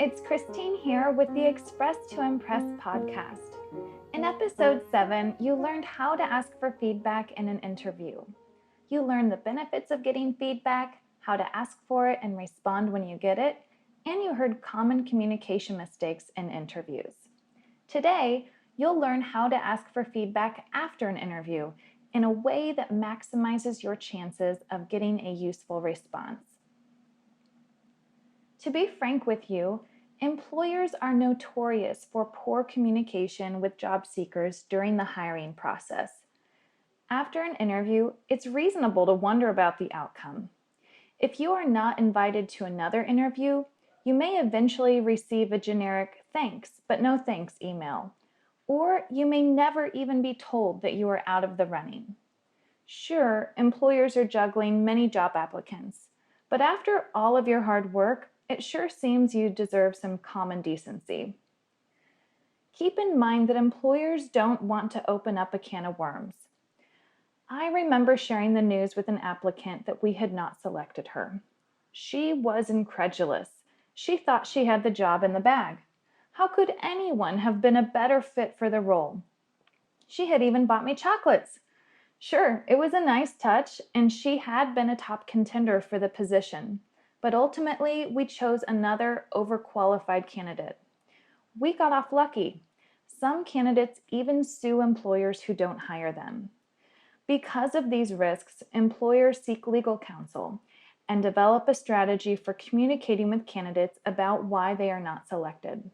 it's Christine here with the Express to Impress podcast. In episode 7, you learned how to ask for feedback in an interview. You learned the benefits of getting feedback, how to ask for it and respond when you get it, and you heard common communication mistakes in interviews. Today, you'll learn how to ask for feedback after an interview in a way that maximizes your chances of getting a useful response. To be frank with you, employers are notorious for poor communication with job seekers during the hiring process. After an interview, it's reasonable to wonder about the outcome. If you are not invited to another interview, you may eventually receive a generic "thanks, but no thanks" email, or you may never even be told that you are out of the running. Sure, employers are juggling many job applicants, but after all of your hard work, it sure seems you deserve some common decency. Keep in mind that employers don't want to open up a can of worms. I remember sharing the news with an applicant that we had not selected her. She was incredulous. She thought she had the job in the bag. How could anyone have been a better fit for the role? She had even bought me chocolates. Sure, it was a nice touch, and she had been a top contender for the position. But ultimately, we chose another overqualified candidate. We got off lucky. Some candidates even sue employers who don't hire them. Because of these risks, employers seek legal counsel and develop a strategy for communicating with candidates about why they are not selected.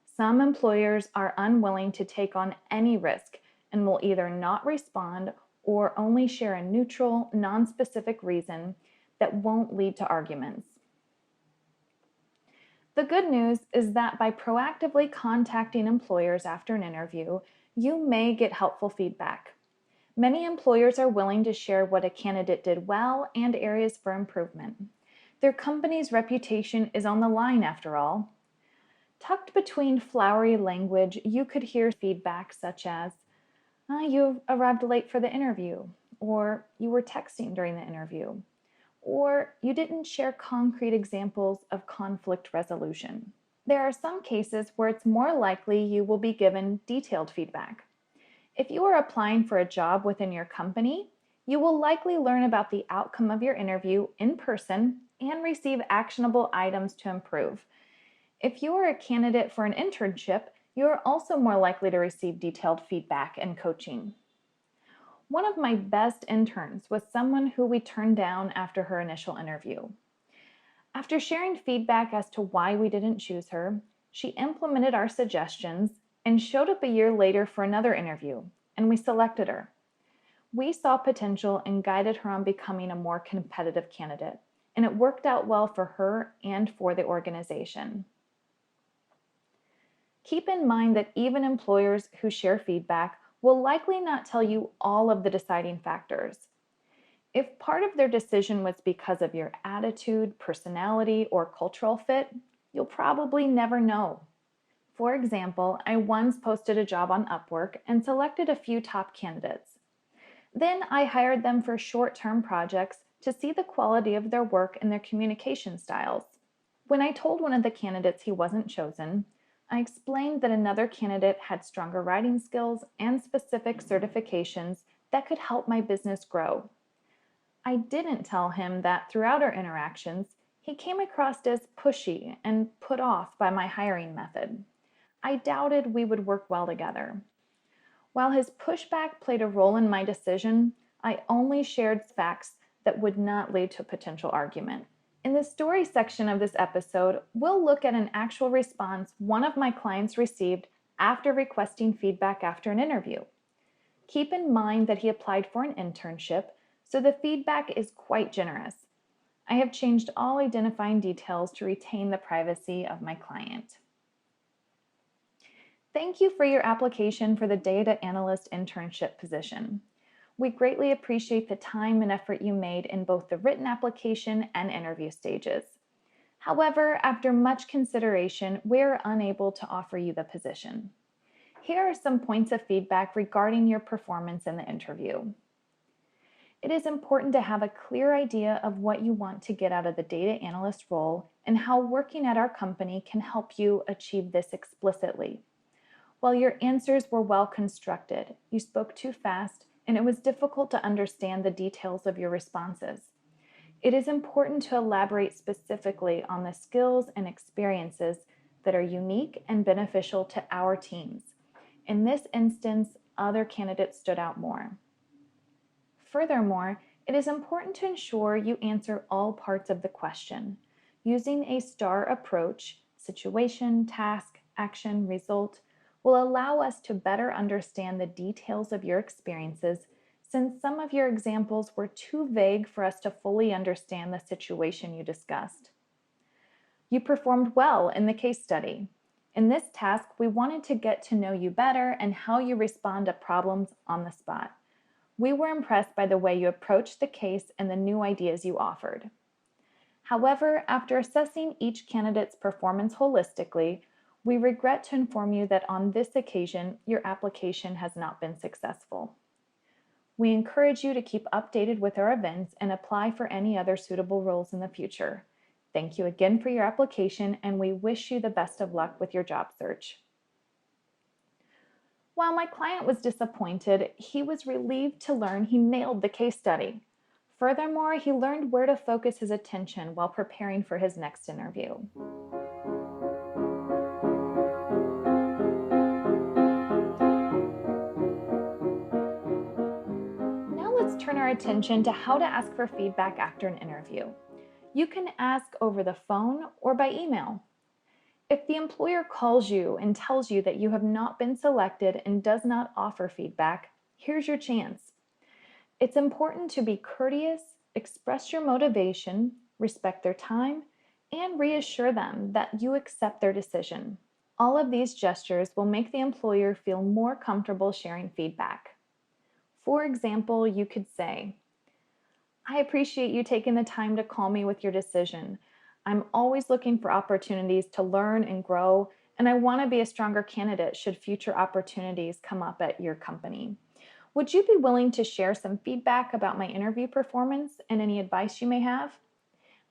Some employers are unwilling to take on any risk and will either not respond or only share a neutral, non-specific reason that won't lead to arguments. The good news is that by proactively contacting employers after an interview, you may get helpful feedback. Many employers are willing to share what a candidate did well and areas for improvement. Their company's reputation is on the line after all. Tucked between flowery language, you could hear feedback such as, "You arrived late for the interview," or "You were texting during the interview," or "You didn't share concrete examples of conflict resolution." There are some cases where it's more likely you will be given detailed feedback. If you are applying for a job within your company, you will likely learn about the outcome of your interview in person and receive actionable items to improve. If you are a candidate for an internship, you are also more likely to receive detailed feedback and coaching. One of my best interns was someone who we turned down after her initial interview. After sharing feedback as to why we didn't choose her, she implemented our suggestions and showed up a year later for another interview, and we selected her. We saw potential and guided her on becoming a more competitive candidate, and it worked out well for her and for the organization. Keep in mind that even employers who share feedback will likely not tell you all of the deciding factors. If part of their decision was because of your attitude, personality, or cultural fit, you'll probably never know. For example, I once posted a job on Upwork and selected a few top candidates. Then I hired them for short-term projects to see the quality of their work and their communication styles. When I told one of the candidates he wasn't chosen, I explained that another candidate had stronger writing skills and specific certifications that could help my business grow. I didn't tell him that throughout our interactions, he came across as pushy and put off by my hiring method. I doubted we would work well together. While his pushback played a role in my decision, I only shared facts that would not lead to a potential argument. In the story section of this episode, we'll look at an actual response one of my clients received after requesting feedback after an interview. Keep in mind that he applied for an internship, so the feedback is quite generous. I have changed all identifying details to retain the privacy of my client. Thank you for your application for the data analyst internship position. We greatly appreciate the time and effort you made in both the written application and interview stages. However, after much consideration, we are unable to offer you the position. Here are some points of feedback regarding your performance in the interview. It is important to have a clear idea of what you want to get out of the data analyst role and how working at our company can help you achieve this explicitly. While your answers were well constructed, you spoke too fast and it was difficult to understand the details of your responses. It is important to elaborate specifically on the skills and experiences that are unique and beneficial to our teams. In this instance, other candidates stood out more. Furthermore, it is important to ensure you answer all parts of the question. Using a STAR approach, situation, task, action, result, will allow us to better understand the details of your experiences, since some of your examples were too vague for us to fully understand the situation you discussed. You performed well in the case study. In this task, we wanted to get to know you better and how you respond to problems on the spot. We were impressed by the way you approached the case and the new ideas you offered. However, after assessing each candidate's performance holistically, we regret to inform you that on this occasion, your application has not been successful. We encourage you to keep updated with our events and apply for any other suitable roles in the future. Thank you again for your application, and we wish you the best of luck with your job search. While my client was disappointed, he was relieved to learn he nailed the case study. Furthermore, he learned where to focus his attention while preparing for his next interview. Now let's turn our attention to how to ask for feedback after an interview. You can ask over the phone or by email. If the employer calls you and tells you that you have not been selected and does not offer feedback, here's your chance. It's important to be courteous, express your motivation, respect their time, and reassure them that you accept their decision. All of these gestures will make the employer feel more comfortable sharing feedback. For example, you could say, "I appreciate you taking the time to call me with your decision. I'm always looking for opportunities to learn and grow, and I want to be a stronger candidate should future opportunities come up at your company. Would you be willing to share some feedback about my interview performance and any advice you may have?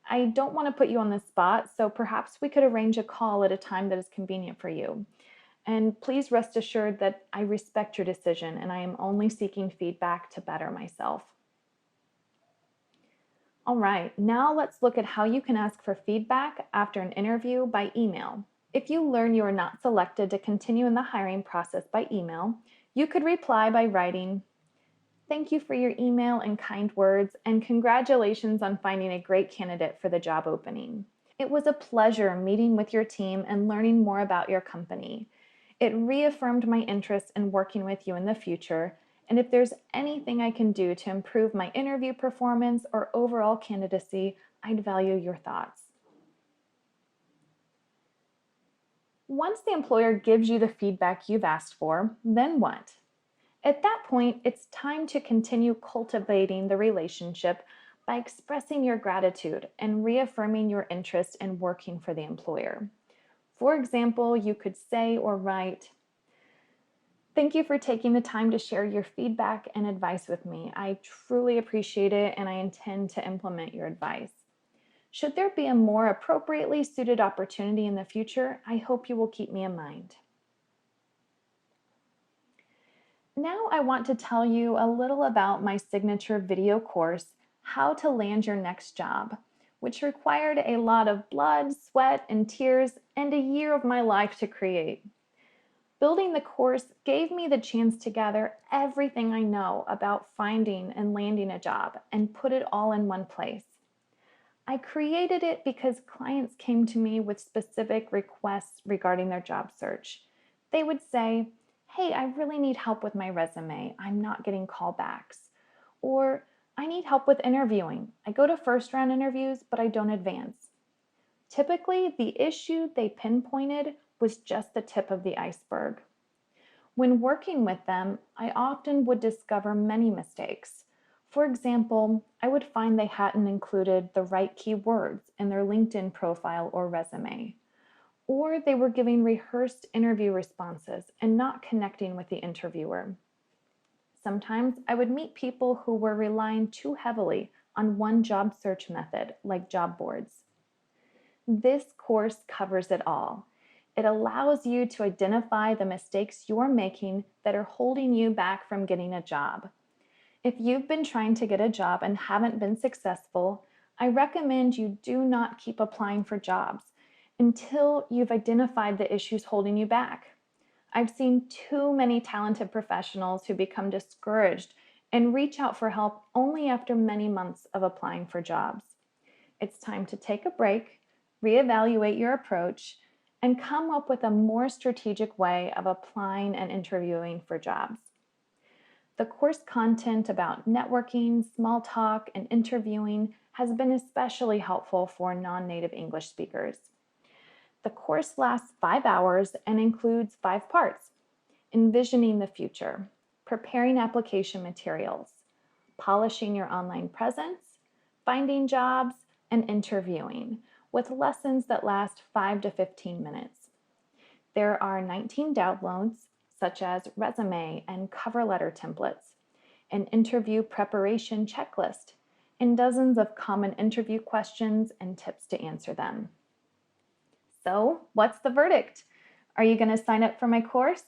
I don't want to put you on the spot, so perhaps we could arrange a call at a time that is convenient for you. And please rest assured that I respect your decision and I am only seeking feedback to better myself." All right, now let's look at how you can ask for feedback after an interview by email. If you learn you are not selected to continue in the hiring process by email, you could reply by writing, "Thank you for your email and kind words, and congratulations on finding a great candidate for the job opening. It was a pleasure meeting with your team and learning more about your company. It reaffirmed my interest in working with you in the future, and if there's anything I can do to improve my interview performance or overall candidacy, I'd value your thoughts." Once the employer gives you the feedback you've asked for, then what? At that point, it's time to continue cultivating the relationship by expressing your gratitude and reaffirming your interest in working for the employer. For example, you could say or write, "Thank you for taking the time to share your feedback and advice with me. I truly appreciate it and I intend to implement your advice. Should there be a more appropriately suited opportunity in the future, I hope you will keep me in mind." Now I want to tell you a little about my signature video course, How to Land Your Next Job, which required a lot of blood, sweat, and tears, and a year of my life to create. Building the course gave me the chance to gather everything I know about finding and landing a job and put it all in one place. I created it because clients came to me with specific requests regarding their job search. They would say, "Hey, I really need help with my resume. I'm not getting callbacks." Or, "I need help with interviewing. I go to first round interviews, but I don't advance." Typically, the issue they pinpointed was just the tip of the iceberg. When working with them, I often would discover many mistakes. For example, I would find they hadn't included the right keywords in their LinkedIn profile or resume, or they were giving rehearsed interview responses and not connecting with the interviewer. sometimes I would meet people who were relying too heavily on one job search method, like job boards. This course covers it all. It allows you to identify the mistakes you're making that are holding you back from getting a job. If you've been trying to get a job and haven't been successful, I recommend you do not keep applying for jobs until you've identified the issues holding you back. I've seen too many talented professionals who become discouraged and reach out for help only after many months of applying for jobs. It's time to take a break, reevaluate your approach, and come up with a more strategic way of applying and interviewing for jobs. The course content about networking, small talk, and interviewing has been especially helpful for non-native English speakers. The course lasts 5 hours and includes 5 parts: envisioning the future, preparing application materials, polishing your online presence, finding jobs, and interviewing, with lessons that last 5 to 15 minutes. There are 19 downloads, such as resume and cover letter templates, an interview preparation checklist, and dozens of common interview questions and tips to answer them. So, what's the verdict? Are you going to sign up for my course?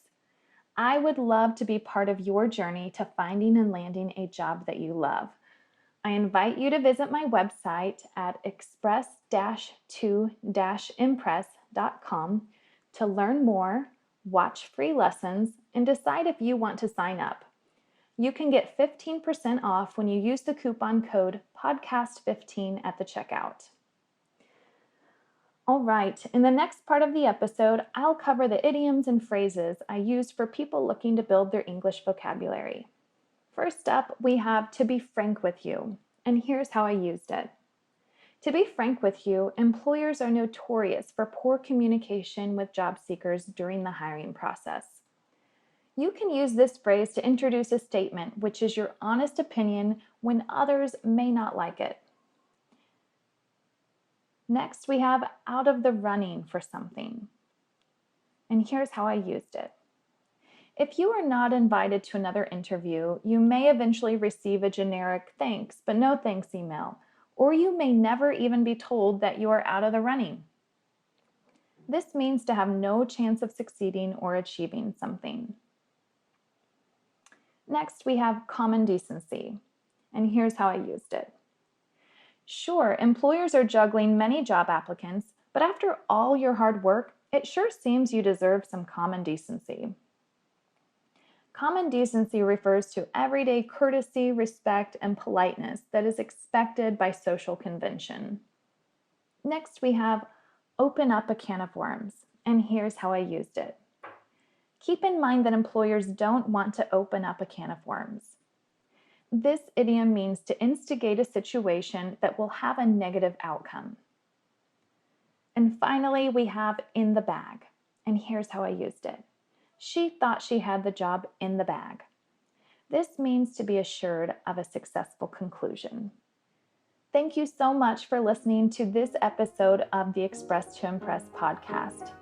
I would love to be part of your journey to finding and landing a job that you love. I invite you to visit my website at express-to-impress.com to learn more, watch free lessons, and decide if you want to sign up. You can get 15% off when you use the coupon code podcast15 at the checkout. All right, in the next part of the episode, I'll cover the idioms and phrases I use for people looking to build their English vocabulary. First up, we have to be frank with you, and here's how I used it. To be frank with you, employers are notorious for poor communication with job seekers during the hiring process. You can use this phrase to introduce a statement which is your honest opinion when others may not like it. Next, we have out of the running for something. And here's how I used it. If you are not invited to another interview, you may eventually receive a generic thanks, but no thanks email, or you may never even be told that you are out of the running. This means to have no chance of succeeding or achieving something. Next, we have common decency, and here's how I used it. Sure, employers are juggling many job applicants, but after all your hard work, it sure seems you deserve some common decency. Common decency refers to everyday courtesy, respect, and politeness that is expected by social convention. Next, we have open up a can of worms, and here's how I used it. Keep in mind that employers don't want to open up a can of worms. This idiom means to instigate a situation that will have a negative outcome. And finally, we have in the bag, and here's how I used it. She thought she had the job in the bag. This means to be assured of a successful conclusion. Thank you so much for listening to this episode of the Express to Impress podcast.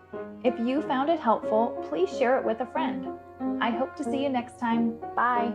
If you found it helpful, please share it with a friend. I hope to see you next time. Bye.